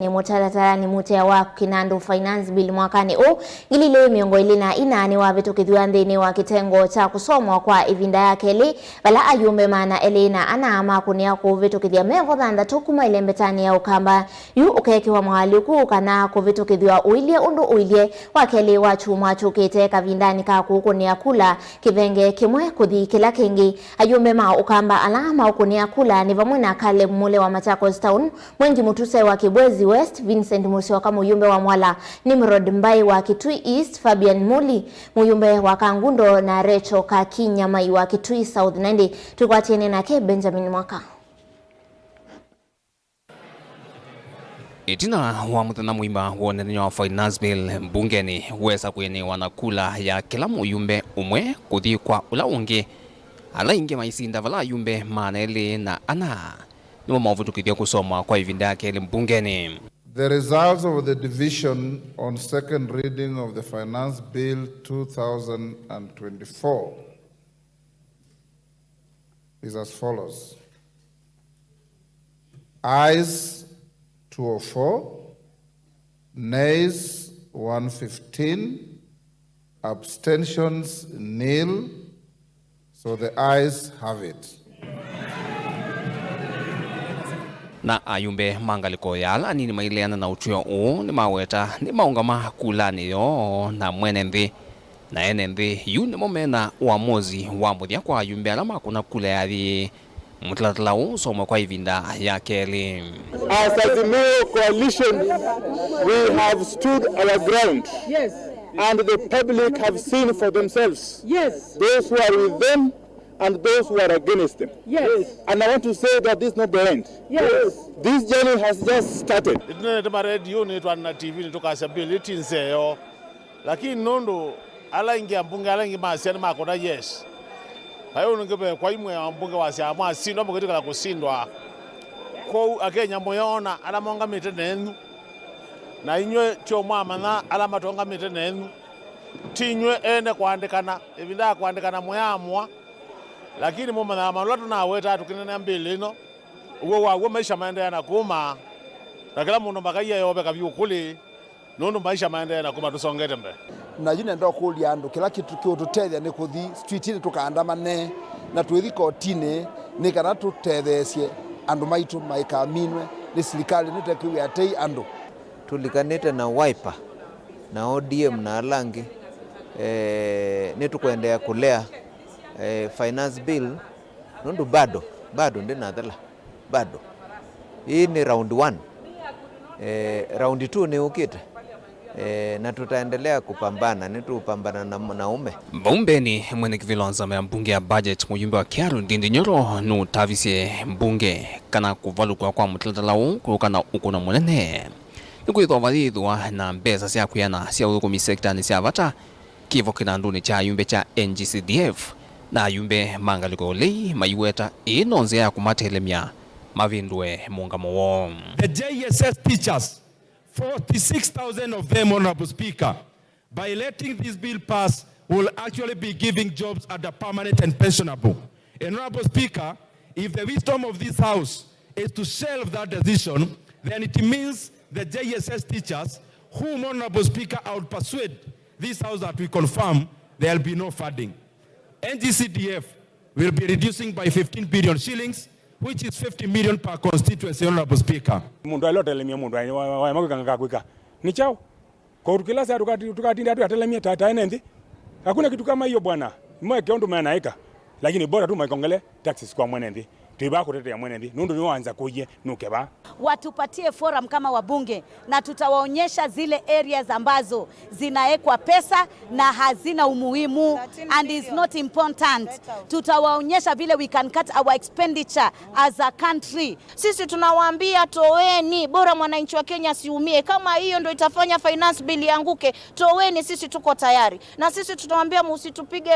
Ni mutaratara ni mutea wa Kinandu Finance Bill mwakani ngilile miongo ilina ina ni wa vitu kithuanthini wa kitengo cha kusomwa kwa ivinda ya keli bala ayumbe mana elina ana ama kunia ku vitu kithia mengo thandatu kuma ile mbetani ya ukamba yu ukeke wa mwaliku kana ku vitu kithia uilie undu uilie wa keli wa chuma chukite kavindani ka kukunia kula kivenge kimwe kuthi kila kingi ayumbe ma ukamba alama ukunia kula ni vamwe na kale mule wa Machakos Town mwengi mutuse wa Kibwezi West Vincent Musyoka kama muyumbe wa Mwala Nimrod Mbai wa Kitui East Fabian Muli muyumbe wa Kangundo na Recho Kakinya mai wa Kitui South Nandi tukwatiene nake Benjamin Mwaka Itina wa muthana muimba wonene wa Finance Bill mbungeni wesa kwenye wanakula ya kila muyumbe umwe kuthi kwa ula ungi ala inge maisinda vala yumbe manele na ana nimo mavutu kithia kusoma kwa ivinda yake mbungeni. The results of the division on second reading of the Finance Bill 2024 is as follows. Ayes 204, nays 115, abstentions nil. So the ayes have it. Na ayumbe mangaliko yala nini maileana na utuyo ni maweta ni maungama kulani yo na mwenenthi na enenthi yu ni momena uamuzi wa muthia kwa ayumbe alama kuna kule yathi mutaratara soma kwa ivinda ya keli. As Azimio coalition, we have stood our ground. Yes. And the public have seen for themselves. Yes. Those who are with them and those who are against them. Yes. And I want to say that this is not the end. Yes. This journey has just started. Itunetema radio nitu na TV nitukasha bill itinseyo. Lakini nondo ala ingia mbunge ala ingia masiani makona yes. Hayo nungebe kwa imwe ya mbunge wasia mwa sindwa mkiti kala kusindwa. Kwa akenya moyona ala monga mite nenu. Na inywe tio mwamana ala matonga mite nenu. Tinywe ene kuandikana. Evinda kuandikana moyamwa. Lakini mumana amalatu na weta tukinene mbili ino. Uwe maisha maendelea na kuma. Na kila mundu mbakaiya yobe kabyukuli. Nundu maisha maendelea na kuma tusongete mbe. Na jine ndo kuli andu kila kitu kio tutethia ni kuthi streetini tukaandamane na tuithi kotini ni kana tutethesye andu maitu maikaminwe ni serikali nitekiwe atei andu tulikanite na Wiper na ODM na Alangi nitukwendea kulea Finance Bill nundu bado ndi nathala bado hii ni round 1 round 2 ni ukite na tutaendelea kupambana nitupambana na ume Mbumbeni mwene kivilonza ya mbunge ya budget muyumbe wa Kiaru Ndindi Nyoro nu tavisie mbunge kana kuvalukwa kwa mutaratara kukana ukuna munene nikuithwa valithwa na mbesa sia kuyana sia uthukumi sekta ni sia vata kivo kinanduni cha yumbe cha NGCDF na yumbe mangaliko lei maiweta inonze ya kumatelemia mavindwe muungamo wo. The JSS teachers, 46,000 of them, Honorable Speaker, by letting this bill pass, will actually be giving jobs at the permanent and pensionable. Honorable Speaker, if the wisdom of this House is to shelve that decision, then it means the JSS teachers, whom, Honorable Speaker, I would persuade this House that we confirm there will be no funding. NGCDF will be reducing by 15 billion shillings, which is 50 million per constituency, Honorable Speaker. Mundu alotelemia mundu wa makanga kwika. Ni chao. Kwa kila saa tukatinda tu atelemia tata enendi. Hakuna kitu kama hiyo bwana. Mweke ndo maanaika. Lakini bora tu maikongele taxes kwa mwenendi. Tuiba kutetea mwenendi. Nundu ni waanza kuye nukeba. Watupatie forum kama wabunge na tutawaonyesha zile areas ambazo zinaekwa pesa na hazina umuhimu and is not important. Tutawaonyesha vile we can cut our expenditure as a country. Sisi tunawaambia toweni, bora mwananchi wa Kenya siumie. Kama hiyo ndio itafanya finance bill yanguke, toweni, sisi tuko tayari. Na sisi tunawaambia msitupige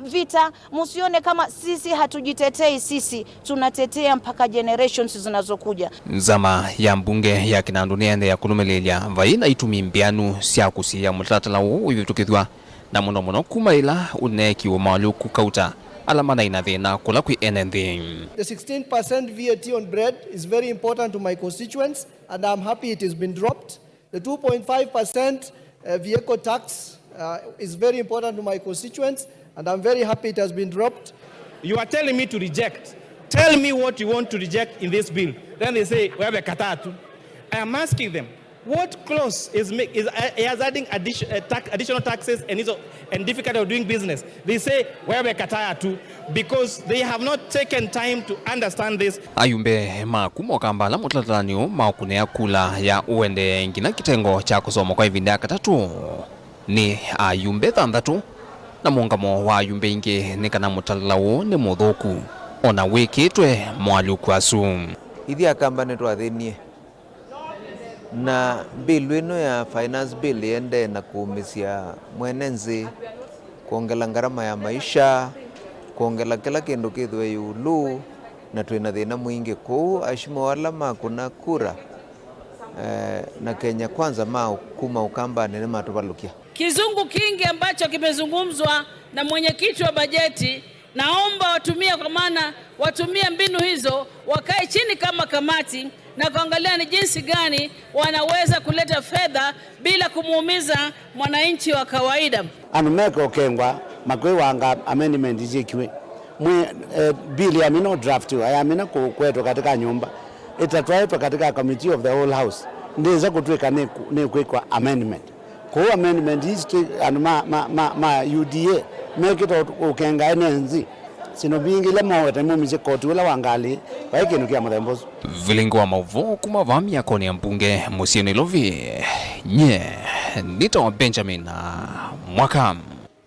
vita, msione kama sisi hatujitetei, sisi tunatetea mpaka generations zinazokuja. Zama ya mbunge ya Kinandu niende ya kulumelelia vaina itumi mbianu sia kusia mutaratara uyu tukithwa na muno kumaila uneki wa maluku kauta alamana ina thina kula kwi NND. The 16% VAT on bread is very important to my constituents, and I'm happy it has been dropped. The 2.5% vehicle tax is very important to my constituents, and I'm very happy it has been dropped. You are telling me to reject. Tell me what you want to reject in this bill. Then they say, we have a katatu. I am asking them, what clause is adding additional taxes and difficulty of doing business? They say, we have a katatu, because they have not taken time to understand this. Ayumbe makumo kambala mutlatanio makunea kula ya uende ngina kitengo cha kusoma kwa ivinda katatu ni ayumbe thandatu na muungamo wa ayumbe ingi nikana mutalalawo ni muthuku ona wikitwe mwalu kwasu ithi akamba ni twathinie na bill ino ya finance bill yende na kuumisia mwenenzi kuongela ngarama ya maisha kuongela kila kindu kithwe yulu na twina thina mwingi kuu ashimo wala makuna kura na Kenya Kwanza kuma ukamba nene matuvalukia kizungu kingi ambacho kimezungumzwa na mwenyekiti wa bajeti. Naomba watumie, kwa maana watumie mbinu hizo, wakae chini kama kamati na kuangalia ni jinsi gani wanaweza kuleta fedha bila kumuumiza mwananchi wa kawaida. Anumeko kengwa makwe wanga amendment ijikiwe bili ya mino draft ya mina kwetu katika nyumba itatwaitwa katika committee of the whole house ndiza kutweka ne kwa amendment kwa amendment history and ma UDA make it ukenga enenzi sino bingile mawete mumize koti wala wangali waikinu kia mthembozo vilingo wa mauvo kuma vamia koni ya mbunge Musieni Lovi nye nito Benjamin Mwakam.